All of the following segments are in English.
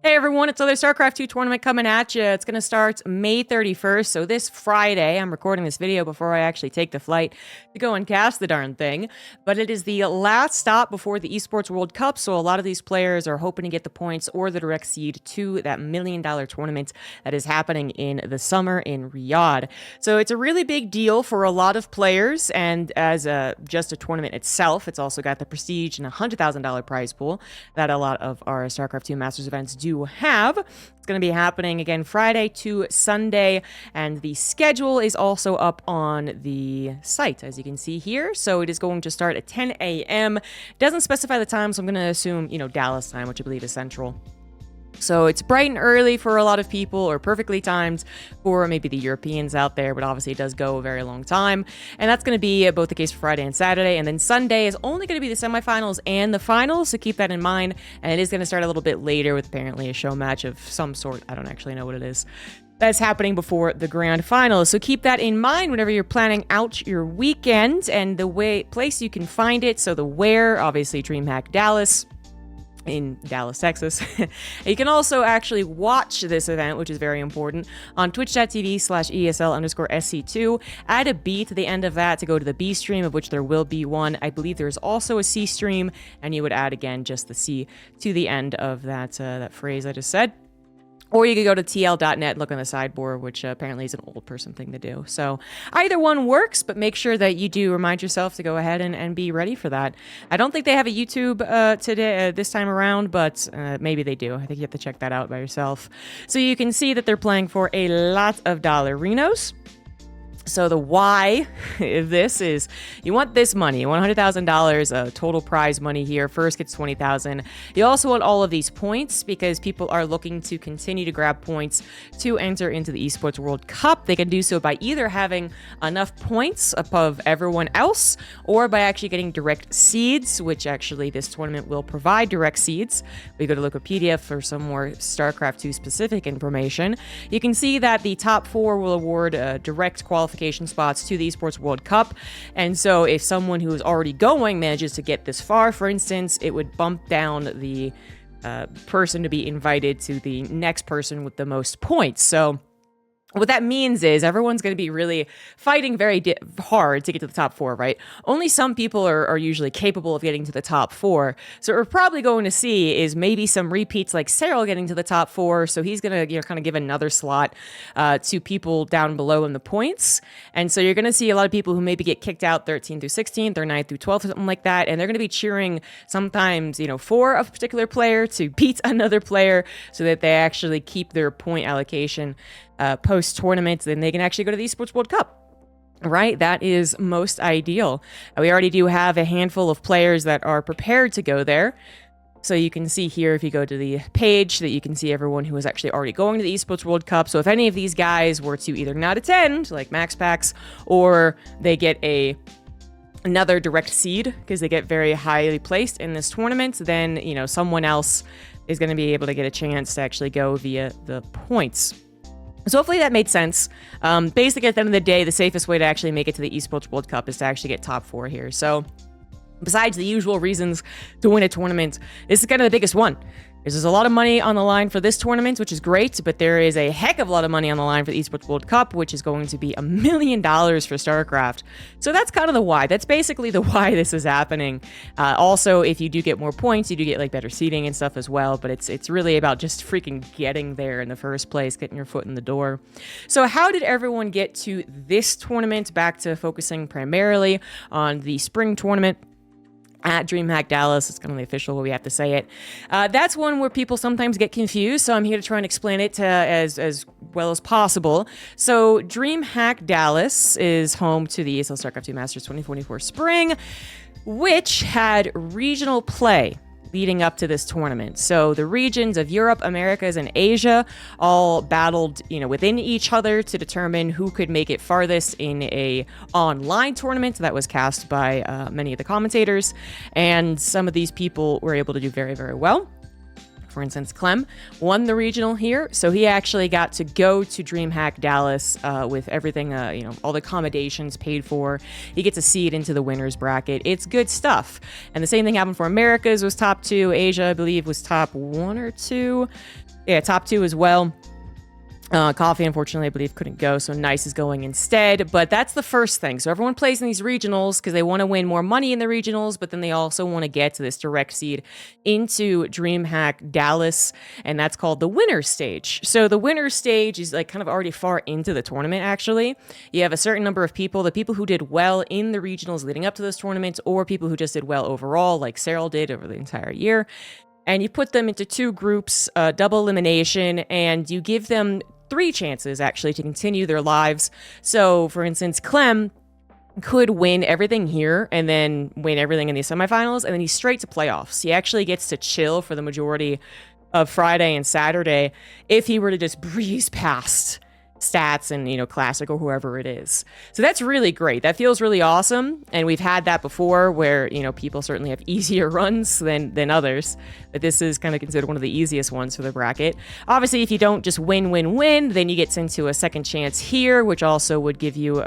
Hey everyone, it's another StarCraft 2 tournament coming at you. It's going to start May 31st, so this Friday. I'm recording this video before I actually take the flight to go and cast the darn thing. But it is the last stop before the Esports World Cup, so a lot of these players are hoping to get the points or the direct seed to that $1 million tournament that is happening in the summer in Riyadh. So it's a really big deal for a lot of players, and as just a tournament itself, it's also got the prestige and a $100,000 prize pool that a lot of our StarCraft 2 Masters events do have. It's going to be happening again Friday to Sunday, and the schedule is also up on the site, as you can see here. So it is going to start at 10 a.m. Doesn't specify the time, so I'm going to assume, Dallas time, which I believe is Central. So it's bright and early for a lot of people, or perfectly timed for maybe the Europeans out there, but obviously it does go a very long time. And that's going to be both the case for Friday and Saturday. And then Sunday is only going to be the semifinals and the finals, so keep that in mind. And it is going to start a little bit later with apparently a show match of some sort. I don't actually know what it is. That's happening before the grand finals. So keep that in mind whenever you're planning out your weekend and the place you can find it. So the where, obviously Dreamhack Dallas, in Dallas, Texas. You can also actually watch this event, which is very important, on twitch.tv/ESL_SC2. Add a B to the end of that to go to the B stream, of which there will be one. I believe there's also a C stream, and you would add again just the C to the end of that phrase I just said. Or you could go to tl.net and look on the sideboard, which apparently is an old person thing to do. So either one works, but make sure that you do remind yourself to go ahead and be ready for that. I don't think they have a YouTube today this time around, but maybe they do. I think you have to check that out by yourself. So you can see that they're playing for a lot of dollarinos. So the why of this is you want this money. You want $100,000 total prize money here. First gets $20,000. You also want all of these points because people are looking to continue to grab points to enter into the Esports World Cup. They can do so by either having enough points above everyone else or by actually getting direct seeds, which actually this tournament will provide direct seeds. We go to Wikipedia for some more StarCraft 2 specific information. You can see that the top 4 will award direct qualification spots to the Esports World Cup. And so if someone who is already going manages to get this far, for instance, it would bump down the person to be invited to the next person with the most points. So what that means is everyone's going to be really fighting very hard to get to the top 4, right? Only some people are usually capable of getting to the top 4. So what we're probably going to see is maybe some repeats like Cyril getting to the top 4. So he's going to kind of give another slot to people down below in the points. And so you're going to see a lot of people who maybe get kicked out 13 through 16th or 9 through 12th or something like that. And they're going to be cheering sometimes, for a particular player to beat another player so that they actually keep their point allocation post-tournament, then they can actually go to the Esports World Cup, right? That is most ideal. We already do have a handful of players that are prepared to go there. So you can see here, if you go to the page, that you can see everyone who is actually already going to the Esports World Cup. So if any of these guys were to either not attend, like MaxPax, or they get another direct seed because they get very highly placed in this tournament, then, someone else is going to be able to get a chance to actually go via the points. So hopefully that made sense. Basically, at the end of the day, the safest way to actually make it to the Esports World Cup is to actually get top 4 here. So besides the usual reasons to win a tournament, this is kind of the biggest one. There's a lot of money on the line for this tournament, which is great, but there is a heck of a lot of money on the line for the Esports World Cup, which is going to be $1 million for StarCraft. So that's kind of the why. That's basically the why this is happening. Also, if you do get more points, you do get better seating and stuff as well, but it's really about just freaking getting there in the first place, getting your foot in the door. So how did everyone get to this tournament? Back to focusing primarily on the spring tournament at Dreamhack Dallas. It's kind of the official way we have to say it. That's one where people sometimes get confused, so I'm here to try and explain it as well as possible. So Dreamhack Dallas is home to the ESL StarCraft 2 Masters 2024 Spring, which had regional play leading up to this tournament. So the regions of Europe, Americas, and Asia all battled, within each other to determine who could make it farthest in a online tournament that was cast by many of the commentators. And some of these people were able to do very, very well. For instance, Clem won the regional here, so he actually got to go to Dreamhack Dallas with everything, all the accommodations paid for. He gets a seed into the winner's bracket. It's good stuff. And the same thing happened for Americas, was top 2. Asia, I believe, was top 1 or 2. Yeah, top 2 as well. Coffee, unfortunately, I believe couldn't go, so Nice is going instead. But that's the first thing. So everyone plays in these regionals because they want to win more money in the regionals, but then they also want to get to this direct seed into Dreamhack Dallas, and that's called the winner's stage. So the winner's stage is like kind of already far into the tournament, actually. You have a certain number of people, the people who did well in the regionals leading up to those tournaments, or people who just did well overall, like Cyril did over the entire year. And you put them into 2 groups, double elimination, and you give them 3 chances, actually, to continue their lives. So, for instance, Clem could win everything here and then win everything in the semifinals, and then he's straight to playoffs. He actually gets to chill for the majority of Friday and Saturday if he were to just breeze past Stats and, you know, Classic or whoever it is. So that's really great. That feels really awesome. And we've had that before where, you know, people certainly have easier runs than others. But this is kind of considered one of the easiest ones for the bracket. Obviously, if you don't just win, then you get sent to a second chance here, which also would give you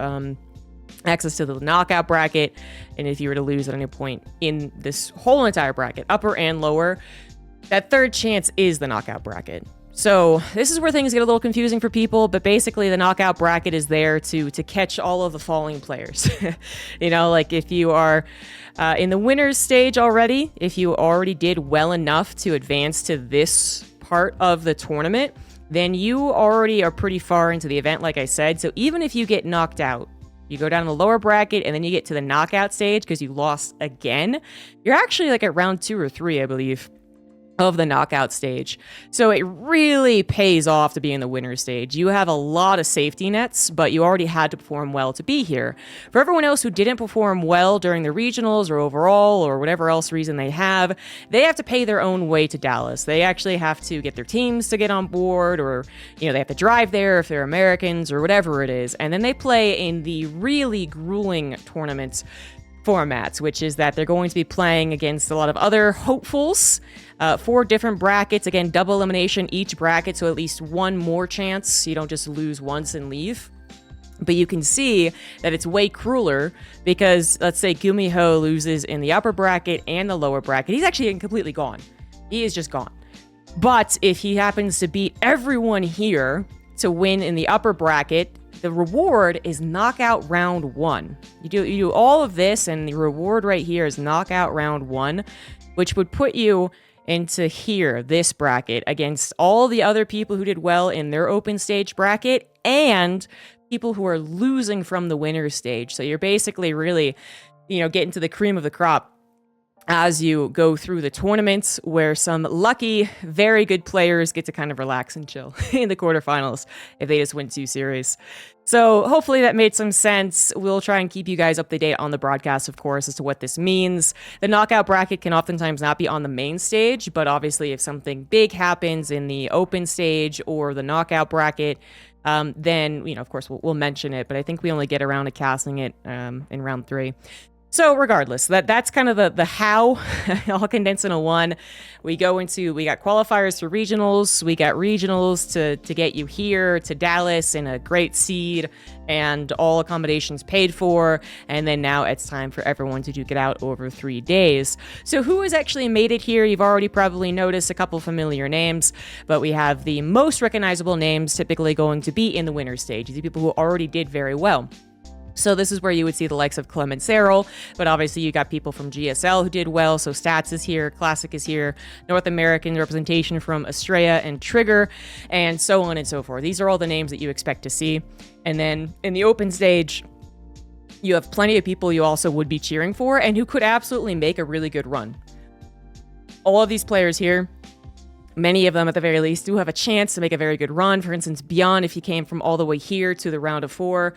access to the knockout bracket. And if you were to lose at any point in this whole entire bracket, upper and lower, that third chance is the knockout bracket. So this is where things get a little confusing for people, but basically the knockout bracket is there to catch all of the falling players. You know, like if you are in the winner's stage already, if you already did well enough to advance to this part of the tournament, then you already are pretty far into the event, like I said. So even if you get knocked out, you go down the lower bracket and then you get to the knockout stage because you lost again, you're actually like at round 2 or 3, I believe, of the knockout stage. So it really pays off to be in the winner's stage. You have a lot of safety nets, but you already had to perform well to be here. For everyone else who didn't perform well during the regionals or overall or whatever else reason they have to pay their own way to Dallas. They actually have to get their teams to get on board, or, you know, they have to drive there if they're Americans or whatever it is. And then they play in the really grueling tournaments formats, which is that they're going to be playing against a lot of other hopefuls, 4 different brackets, again, double elimination each bracket, so at least one more chance. You don't just lose once and leave. But you can see that it's way crueler because, let's say Gumiho loses in the upper bracket and the lower bracket. He's actually completely gone. He is just gone. But if he happens to beat everyone here to win in the upper bracket, the reward is knockout round 1. You do all of this, and the reward right here is knockout round 1, which would put you into here, this bracket, against all the other people who did well in their open stage bracket and people who are losing from the winner's stage. So you're basically really, you know, getting to the cream of the crop as you go through the tournaments, where some lucky, very good players get to kind of relax and chill in the quarterfinals if they just win 2 series. So hopefully that made some sense. We'll try and keep you guys up to date on the broadcast, of course, as to what this means. The knockout bracket can oftentimes not be on the main stage, but obviously if something big happens in the open stage or the knockout bracket, then, you know, of course, we'll mention it, but I think we only get around to casting it in round 3. So regardless, that's kind of the how, all condensed into one. We got qualifiers for regionals. We got regionals to get you here to Dallas in a great seed and all accommodations paid for. And then now it's time for everyone to duke it out over 3 days. So who has actually made it here? You've already probably noticed a couple familiar names, but we have the most recognizable names typically going to be in the winner's stage. These are people who already did very well. So this is where you would see the likes of Clem and Cyril, but obviously you got people from GSL who did well, so Stats is here, Classic is here, North American representation from Estrella and Trigger, and so on and so forth. These are all the names that you expect to see. And then in the open stage, you have plenty of people you also would be cheering for and who could absolutely make a really good run. All of these players here, many of them at the very least, do have a chance to make a very good run. For instance, Beyond, if he came from all the way here to the round of 4,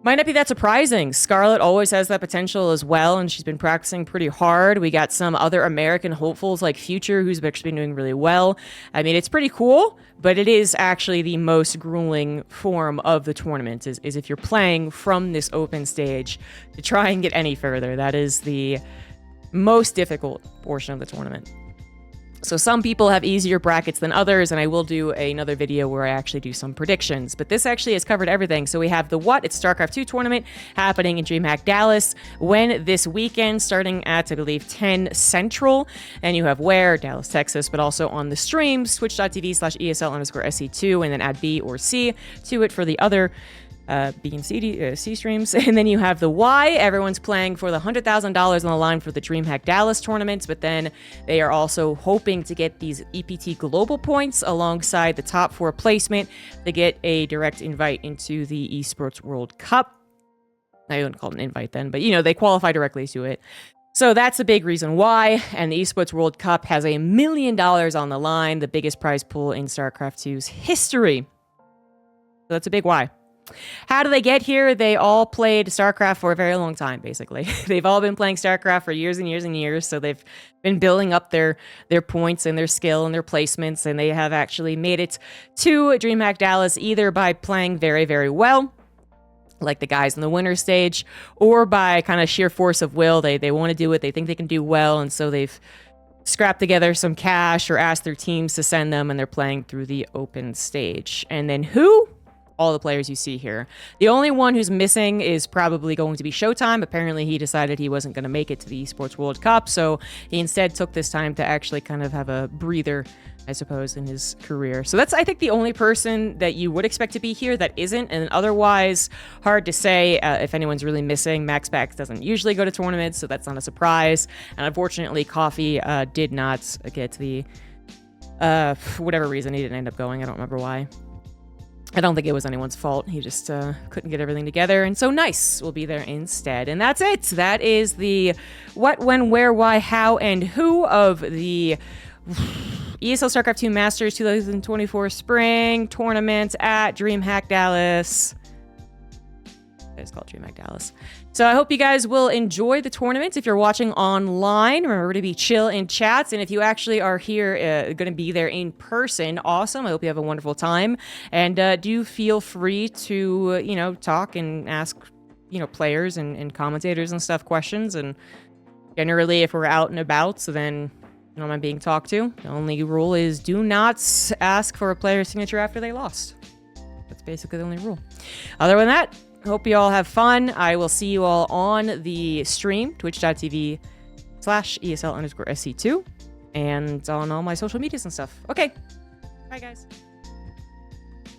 might not be that surprising. Scarlett always has that potential as well, and she's been practicing pretty hard. We got some other American hopefuls like Future, who's actually been doing really well. I mean, it's pretty cool, but it is actually the most grueling form of the tournament, is if you're playing from this open stage to try and get any further. That is the most difficult portion of the tournament. So some people have easier brackets than others, and I will do another video where I actually do some predictions. But this actually has covered everything. So we have the what? It's StarCraft 2 tournament happening in Dreamhack Dallas when this weekend, starting at, I believe, 10 Central. And you have where? Dallas, Texas, but also on the streams, twitch.tv/ESL_SC2, and then add B or C to it for the other B and C streams. And then you have the why. Everyone's playing for the $100,000 on the line for the Dreamhack Dallas tournaments, but then they are also hoping to get these EPT global points alongside the top 4 placement to get a direct invite into the Esports World Cup. I wouldn't call it an invite then, but they qualify directly to it. So that's the big reason why, and the Esports World Cup has $1 million on the line, the biggest prize pool in StarCraft 2's history. So that's a big why. How do they get here? They all played StarCraft for a very long time, basically. They've all been playing StarCraft for years and years and years, so they've been building up their points and their skill and their placements, and they have actually made it to Dreamhack Dallas either by playing very, very well, like the guys in the winner stage, or by kind of sheer force of will. They want to do it, they think they can do well, and so they've scrapped together some cash or asked their teams to send them, and they're playing through the open stage. And then who? All the players you see here. The only one who's missing is probably going to be Showtime. Apparently he decided he wasn't going to make it to the Esports World Cup, so he instead took this time to actually kind of have a breather, I suppose, in his career. So that's, I think, the only person that you would expect to be here that isn't, and otherwise, hard to say if anyone's really missing. Max Bax doesn't usually go to tournaments, so that's not a surprise. And unfortunately, Coffee did not get to the, for whatever reason, he didn't end up going. I don't remember why. I don't think it was anyone's fault. He just couldn't get everything together. And so Nice will be there instead. And that's it. That is the what, when, where, why, how, and who of the ESL StarCraft 2 Masters 2024 Spring Tournament at Dreamhack Dallas. It's called Dreamhack Dallas. So I hope you guys will enjoy the tournament. If you're watching online, remember to be chill in chats. And if you actually are here, going to be there in person, awesome. I hope you have a wonderful time. And do feel free to, talk and ask, players and commentators and stuff questions. And generally, if we're out and about, so then I'm being talked to. The only rule is do not ask for a player's signature after they lost. That's basically the only rule. Other than that, hope you all have fun. I will see you all on the stream, twitch.tv/ESL_SC2, and on all my social medias and stuff. Okay. Bye, guys.